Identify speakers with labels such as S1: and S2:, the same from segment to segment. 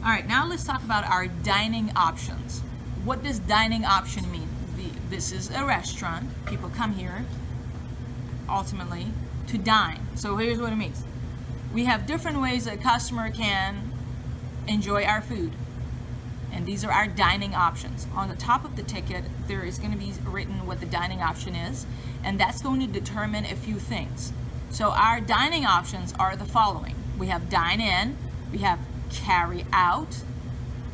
S1: All right, now let's talk about our dining options. What does dining option mean? This is a restaurant. People come here ultimately to dine. So here's what it means. We have different ways that a customer can enjoy our food. And these are our dining options. On the top of the ticket, there is going to be written what the dining option is, and that's going to determine a few things. So our dining options are the following. We have dine in, we have carry out,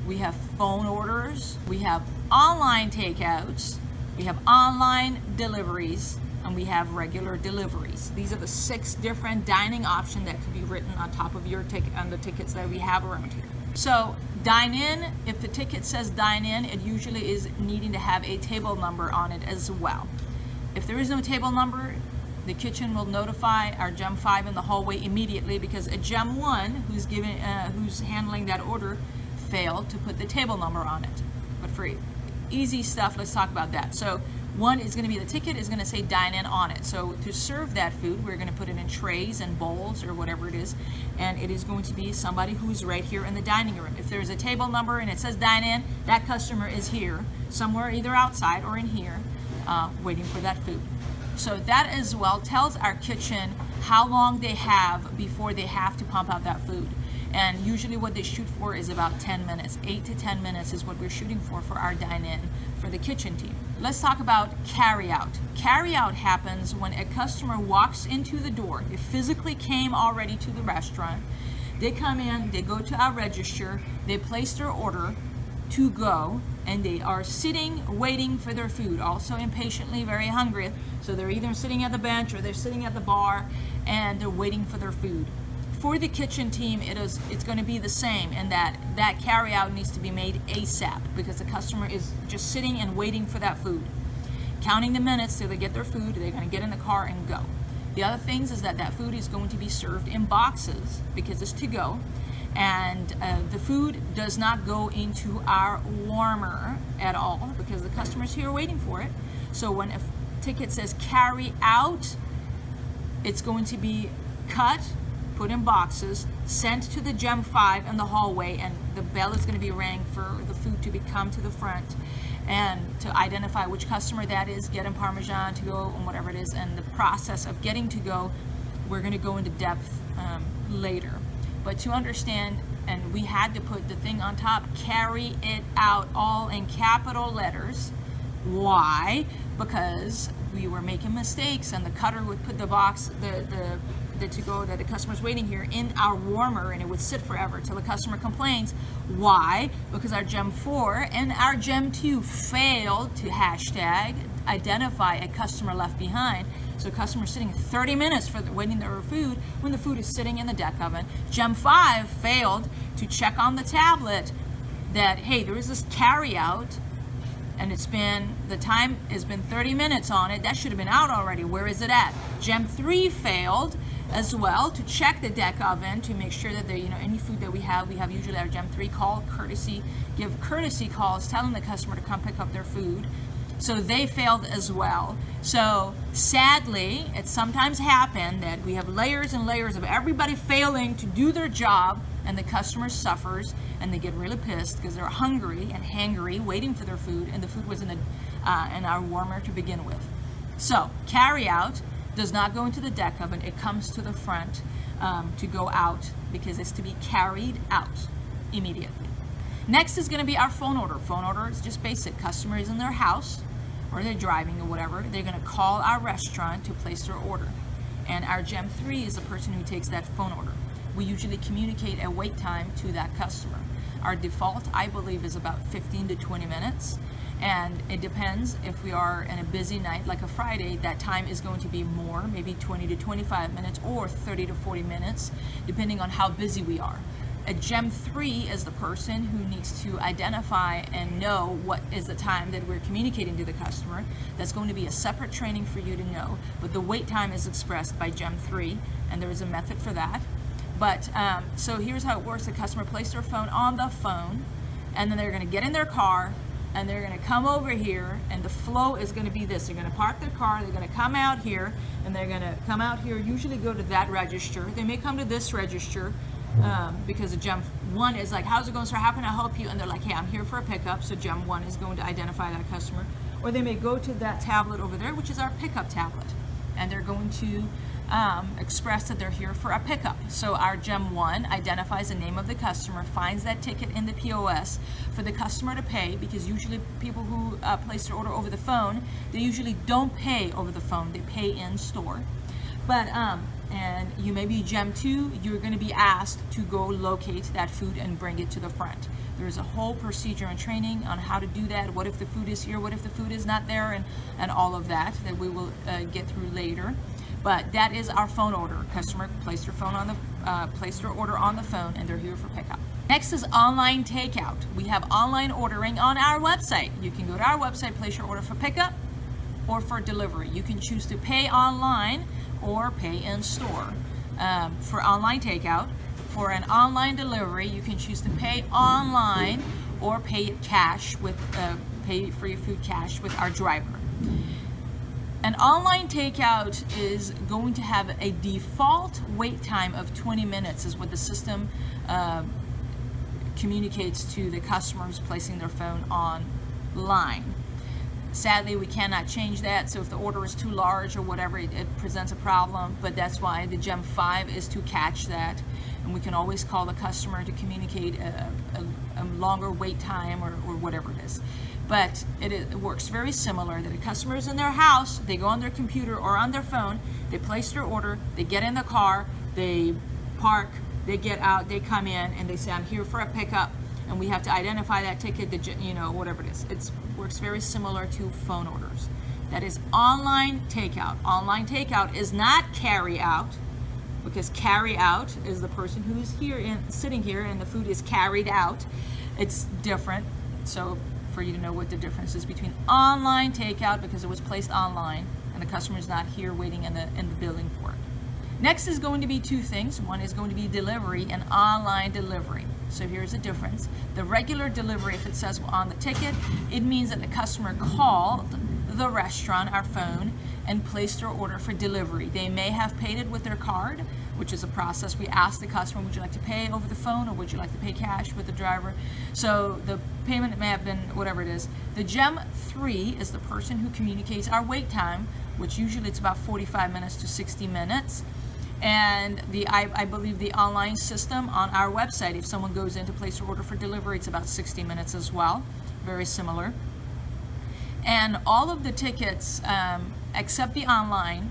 S1: we have phone orders, we have online takeouts, we have online deliveries, and we have regular deliveries. These are the 6 different dining options that could be written on top of your ticket, on the tickets that we have around here. So dine in, if the ticket says dine in, it usually is needing to have a table number on it as well. If there is no table number, the kitchen will notify our Gem 5 in the hallway immediately, because a Gem 1 who's handling that order failed to put the table number on it. But for easy stuff, let's talk about that. So 1 is going to be the ticket is going to say dine in on it. So to serve that food, we're going to put it in trays and bowls or whatever it is, and it is going to be somebody who's right here in the dining room. If there's a table number and it says dine in, that customer is here somewhere, either outside or in here, waiting for that food. So that as well tells our kitchen how long they have before they have to pump out that food. And usually what they shoot for is about 10 minutes. 8 to 10 minutes is what we're shooting for our dine-in for the kitchen team. Let's talk about carry-out. Carry-out happens when a customer walks into the door. They physically came already to the restaurant. They come in, they go to our register, they place their order to go, and they are sitting waiting for their food, also impatiently, very hungry. So they're either sitting at the bench or they're sitting at the bar and they're waiting for their food. For the kitchen team, it's going to be the same, in that carry out needs to be made ASAP, because the customer is just sitting and waiting for that food, counting the minutes till they get their food. They're going to get in the car and go. The other things is that food is going to be served in boxes because it's to go, and the food does not go into our warmer at all because the customer's here waiting for it. So when a ticket says carry out, it's going to be cut, put in boxes, sent to the Gem 5 in the hallway, and the bell is going to be rang for the food to come to the front, and to identify which customer that is, get in Parmesan to go, and whatever it is. And the process of getting to go, we're going to go into depth later. But to understand, and we had to put the thing on top, carry it out, all in capital letters. Why? Because we were making mistakes, and the cutter would put the box, the to go that the customer's waiting here in our warmer, and it would sit forever till the customer complains. Why? Because our Gem 4 and our Gem 2 failed to hashtag identify a customer left behind. So customer sitting 30 minutes for waiting their food when the food is sitting in the deck oven. Gem 5 failed to check on the tablet that, hey, there is this carry out, and the time has been 30 minutes on it. That should have been out already. Where is it at? Gem 3 failed as well to check the deck oven to make sure that any food that we have usually our Gem 3 give courtesy calls telling the customer to come pick up their food. So they failed as well. So sadly, it sometimes happens that we have layers and layers of everybody failing to do their job, and the customer suffers, and they get really pissed because they're hungry and hangry, waiting for their food, and the food was in our warmer to begin with. So carry out does not go into the deck oven. It comes to the front to go out, because it's to be carried out immediately. Next is going to be our phone order. Phone order is just basic. Customer is in their house or they're driving or whatever. They're going to call our restaurant to place their order. And our Gem 3 is the person who takes that phone order. We usually communicate a wait time to that customer. Our default, I believe, is about 15 to 20 minutes. And it depends. If we are in a busy night like a Friday, that time is going to be more, maybe 20 to 25 minutes or 30 to 40 minutes, depending on how busy we are. A Gem 3 is the person who needs to identify and know what is the time that we're communicating to the customer. That's going to be a separate training for you to know, but the wait time is expressed by Gem 3, and there is a method for that. But so here's how it works. The customer places their phone on the phone, and then they're going to get in their car, and they're going to come over here, and the flow is going to be this. They're going to park their car, they're going to come out here, and they're going to come out here, usually go to that register. They may come to this register, because the Gem 1 is like, how's it going, sir? How can I help you? And they're like, hey, I'm here for a pickup. So Gem 1 is going to identify that customer. Or they may go to that tablet over there, which is our pickup tablet, and they're going to express that they're here for a pickup. So our Gem 1 identifies the name of the customer, finds that ticket in the POS for the customer to pay, because usually people who place their order over the phone, they usually don't pay over the phone, they pay in store. But and you may be Gem 2, you're going to be asked to go locate that food and bring it to the front. There's a whole procedure and training on how to do that. What if the food is here? What if the food is not there? And all of that we will get through later. But that is our phone order. Customer placed their order on the phone, and they're here for pickup. Next is online takeout. We have online ordering on our website. You can go to our website, place your order for pickup or for delivery. You can choose to pay online or pay in store. For online takeout, for an online delivery, you can choose to pay online or pay it cash with pay for your food cash with our driver. An online takeout is going to have a default wait time of 20 minutes is what the system communicates to the customers placing their phone online. Sadly, we cannot change that, so if the order is too large or whatever, it presents a problem, but that's why the Gem 5 is to catch that, and we can always call the customer to communicate a longer wait time or whatever it is. But it works very similar, that a customer is in their house, they go on their computer or on their phone, they place their order, they get in the car, they park, they get out, they come in, and they say, I'm here for a pickup, and we have to identify that ticket, whatever it is. It works very similar to phone orders. That is online takeout. Online takeout is not carry out, because carry out is the person who is here sitting here, and the food is carried out. It's different. So for you to know what the difference is between online takeout, because it was placed online and the customer is not here waiting in the building for it. Next is going to be two things. One is going to be delivery and online delivery. So here's the difference. The regular delivery, if it says on the ticket, it means that the customer called the restaurant, our phone, and placed their order for delivery. They may have paid it with their card, which is a process. We ask the customer, would you like to pay over the phone, or would you like to pay cash with the driver? So the payment may have been whatever it is. The Gem 3 is the person who communicates our wait time, which usually it's about 45 minutes to 60 minutes. And I believe the online system on our website, if someone goes in to place their order for delivery, it's about 60 minutes as well. Very similar. And all of the tickets, except the online,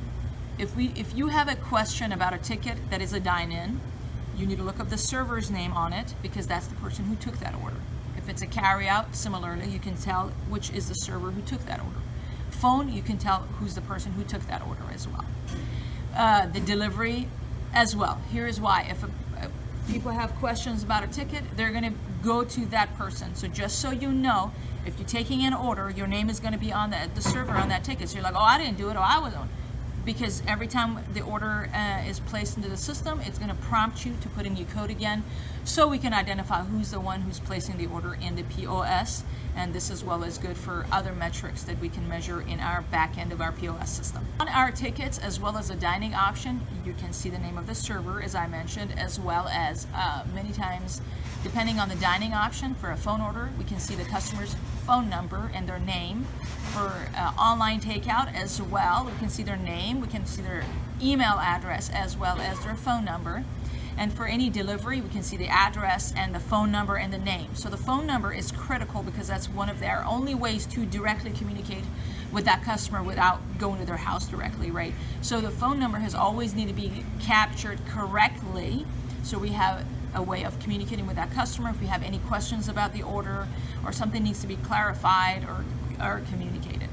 S1: if you have a question about a ticket that is a dine-in, you need to look up the server's name on it, because that's the person who took that order. If it's a carry-out, similarly, you can tell which is the server who took that order. Phone, you can tell who's the person who took that order as well. The delivery as well. Here is why. If people have questions about a ticket, they're going to go to that person. So just so you know, if you're taking an order, your name is going to be on the server on that ticket. So you're like, oh, I didn't do it, or I wasn't. Because every time the order is placed into the system, it's going to prompt you to put in your code again, so we can identify who's the one who's placing the order in the POS. And this as well is good for other metrics that we can measure in our back end of our POS system. On our tickets, as well as a dining option, you can see the name of the server, as I mentioned, as well as many times, depending on the dining option, for a phone order, we can see the customer's phone number and their name. For online takeout as well, we can see their name, we can see their email address, as well as their phone number. And for any delivery, we can see the address and the phone number and the name. So the phone number is critical, because that's one of their only ways to directly communicate with that customer without going to their house directly, right? So the phone number has always need to be captured correctly, so we have a way of communicating with that customer if we have any questions about the order, or something needs to be clarified or communicated.